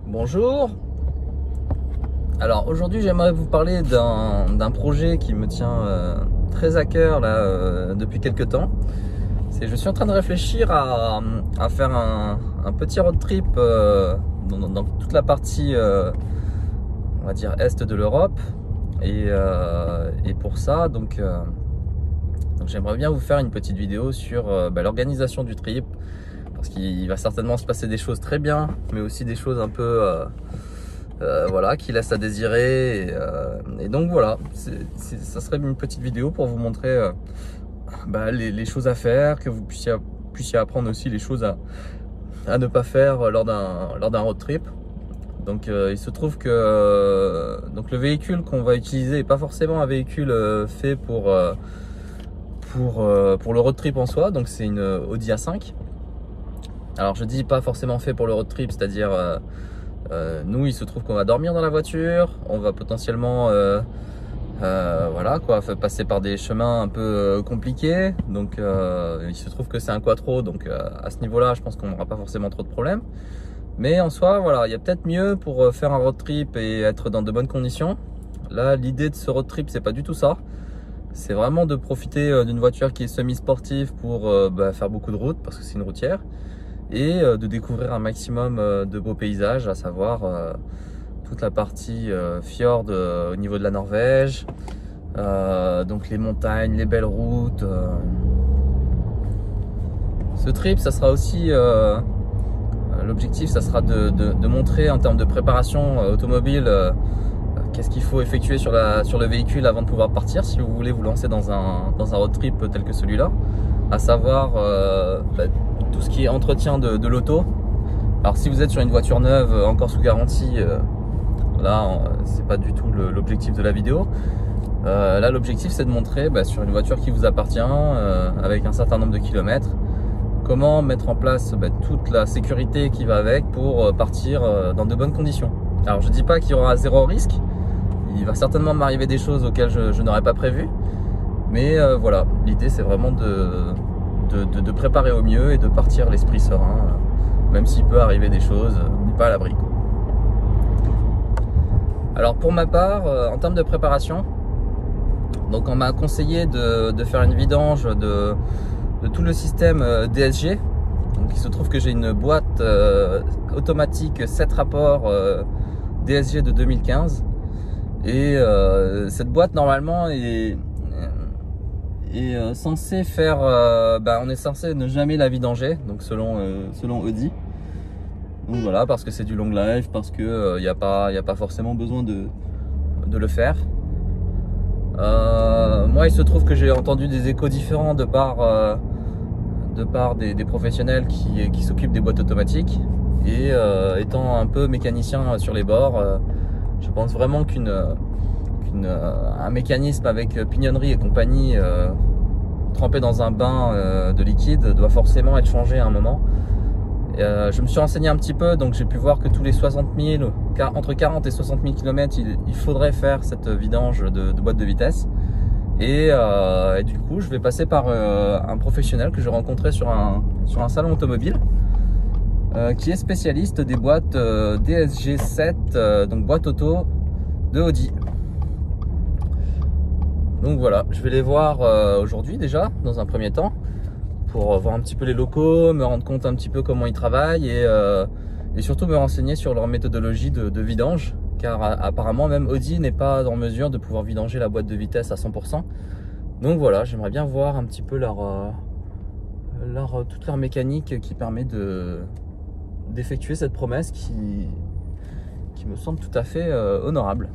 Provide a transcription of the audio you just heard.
Bonjour. Alors aujourd'hui j'aimerais vous parler d'un projet qui me tient très à cœur là depuis quelques temps. Je suis en train de réfléchir à faire un petit road trip dans toute la partie on va dire est de l'Europe et pour ça donc j'aimerais bien vous faire une petite vidéo sur l'organisation du trip, parce qu'il va certainement se passer des choses très bien, mais aussi des choses un peu voilà, qui laissent à désirer. Et donc voilà, ça serait une petite vidéo pour vous montrer les choses à faire, que vous puissiez apprendre aussi les choses à ne pas faire lors d'un road trip. Donc il se trouve que le véhicule qu'on va utiliser n'est pas forcément un véhicule fait pour le road trip en soi. Donc c'est une Audi A5. Alors je dis pas forcément fait pour le road trip, c'est-à-dire nous il se trouve qu'on va dormir dans la voiture, on va potentiellement voilà quoi, passer par des chemins un peu compliqués. Donc il se trouve que c'est un quattro, donc à ce niveau là je pense qu'on n'aura pas forcément trop de problèmes. Mais en soi voilà, il y a peut-être mieux pour faire un road trip et être dans de bonnes conditions. Là l'idée de ce road trip c'est pas du tout ça. C'est vraiment de profiter d'une voiture qui est semi-sportive pour faire beaucoup de route, parce que c'est une routière, et de découvrir un maximum de beaux paysages, à savoir toute la partie fjord au niveau de la Norvège, donc les montagnes, les belles routes. Ce trip, ça sera aussi l'objectif, ça sera de montrer en termes de préparation automobile qu'est-ce qu'il faut effectuer sur le véhicule avant de pouvoir partir, si vous voulez vous lancer dans un road trip tel que celui-là, à savoir tout ce qui est entretien de l'auto. Alors si vous êtes sur une voiture neuve encore sous garantie, là c'est pas du tout l'objectif de la vidéo. Là l'objectif c'est de montrer sur une voiture qui vous appartient avec un certain nombre de kilomètres, comment mettre en place toute la sécurité qui va avec pour partir dans de bonnes conditions. Alors je dis pas qu'il y aura zéro risque, il va certainement m'arriver des choses auxquelles je n'aurais pas prévu, mais voilà, l'idée c'est vraiment de préparer au mieux et de partir l'esprit serein, même s'il peut arriver des choses, on n'est pas à l'abri. Alors pour ma part, en termes de préparation, donc on m'a conseillé de faire une vidange de tout le système DSG. Donc il se trouve que j'ai une boîte automatique 7 rapports DSG de 2015, et cette boîte normalement est censée faire on est censé ne jamais la vidanger, donc selon Audi. Donc voilà, parce que c'est du long life, parce que y a pas forcément besoin de le faire. Moi il se trouve que j'ai entendu des échos différents de part des professionnels qui s'occupent des boîtes automatiques, et étant un peu mécanicien sur les bords, je pense vraiment un mécanisme avec pignonnerie et compagnie trempé dans un bain de liquide doit forcément être changé à un moment. Je me suis renseigné un petit peu, donc j'ai pu voir que tous les 60 000, entre 40 et 60 000 km, il faudrait faire cette vidange de boîte de vitesse. Et du coup je vais passer par un professionnel que j'ai rencontré sur un salon automobile, qui est spécialiste des boîtes DSG7, donc boîte auto de Audi. Donc voilà, je vais les voir aujourd'hui déjà dans un premier temps, pour voir un petit peu les locaux, me rendre compte un petit peu comment ils travaillent, et surtout me renseigner sur leur méthodologie de vidange, car apparemment même Audi n'est pas en mesure de pouvoir vidanger la boîte de vitesse à 100%. Donc voilà, j'aimerais bien voir un petit peu toute leur mécanique qui permet d'effectuer cette promesse qui me semble tout à fait honorable.